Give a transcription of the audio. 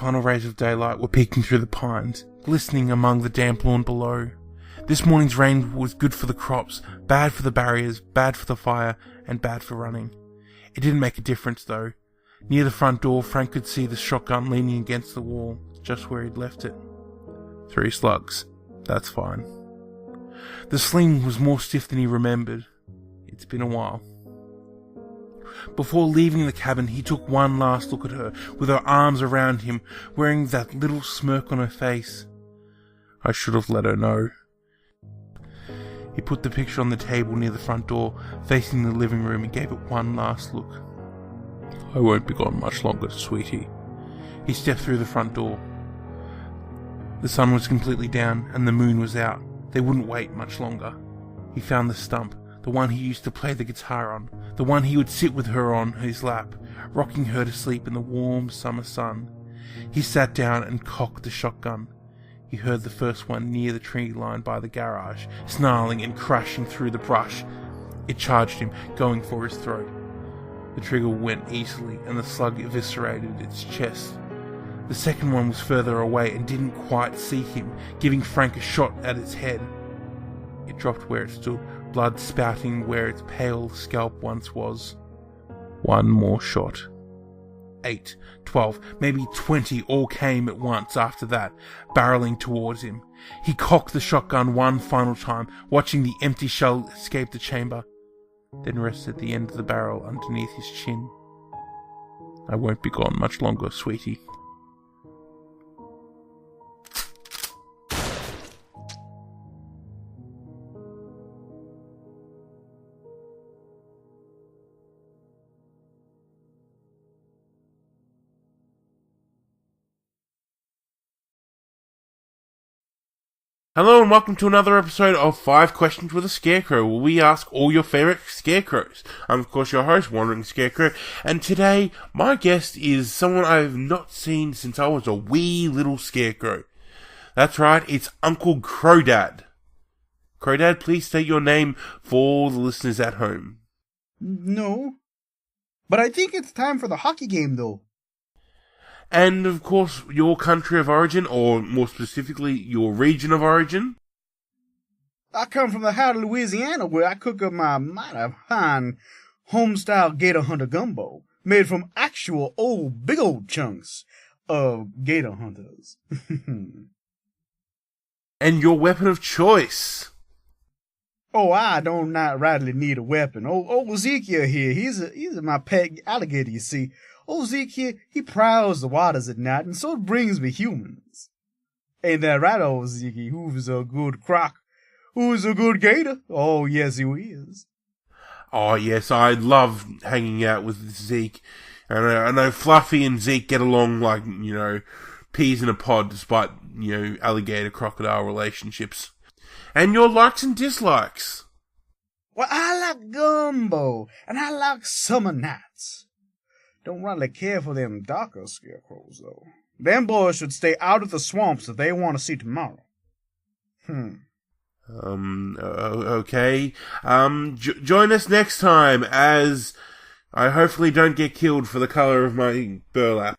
final rays of daylight were peeking through the pines, glistening among the damp lawn below. This morning's rain was good for the crops, bad for the barriers, bad for the fire, and bad for running. It didn't make a difference, though. Near the front door, Frank could see the shotgun leaning against the wall, just where he'd left it. 3 slugs. That's fine. The sling was more stiff than he remembered. It's been a while. Before leaving the cabin, he took one last look at her, with her arms around him, wearing that little smirk on her face. I should have let her know. He put the picture on the table near the front door, facing the living room, and gave it one last look. I won't be gone much longer, sweetie. He stepped through the front door. The sun was completely down, and the moon was out. They wouldn't wait much longer. He found the stump, the one he used to play the guitar on, the one he would sit with her on his lap, rocking her to sleep in the warm summer sun. He sat down and cocked the shotgun. He heard the first one near the tree line by the garage, snarling and crashing through the brush. It charged him, going for his throat. The trigger went easily, and the slug eviscerated its chest. The second one was further away and didn't quite see him, giving Frank a shot at its head. It dropped where it stood, blood spouting where its pale scalp once was. One more shot. 8, 12, maybe 20 all came at once after that, barreling towards him. He cocked the shotgun one final time, watching the empty shell escape the chamber, then rested the end of the barrel underneath his chin. I won't be gone much longer, sweetie. Hello and welcome to another episode of 5 Questions with a Scarecrow, where we ask all your favourite scarecrows. I'm of course your host, Wandering Scarecrow, and today my guest is someone I've not seen since I was a wee little scarecrow. That's right, it's Uncle Crowdad. Crowdad, please state your name for the listeners at home. No, but I think it's time for the hockey game though. And, of course, your country of origin, or more specifically, your region of origin? I come from the heart of Louisiana, where I cook up my mighty fine home-style gator hunter gumbo, made from actual big old chunks of gator hunters. And your weapon of choice? Oh, I don't not rightly need a weapon. Old Ezekiel here, he's my pet alligator, you see. Old Zeke here, he prowls the waters at night, and so brings me humans. Ain't that right, old Zeke? Who's a good croc? Who's a good gator? Oh, yes, he is. Oh, yes, I love hanging out with Zeke. I know Fluffy and Zeke get along like, peas in a pod, despite, alligator-crocodile relationships. And your likes and dislikes? Well, I like gumbo, and I like summer nights. Don't really care for them darker scarecrows, though. Them boys should stay out of the swamps if they want to see tomorrow. Okay. Join us next time as I hopefully don't get killed for the colour of my burlap.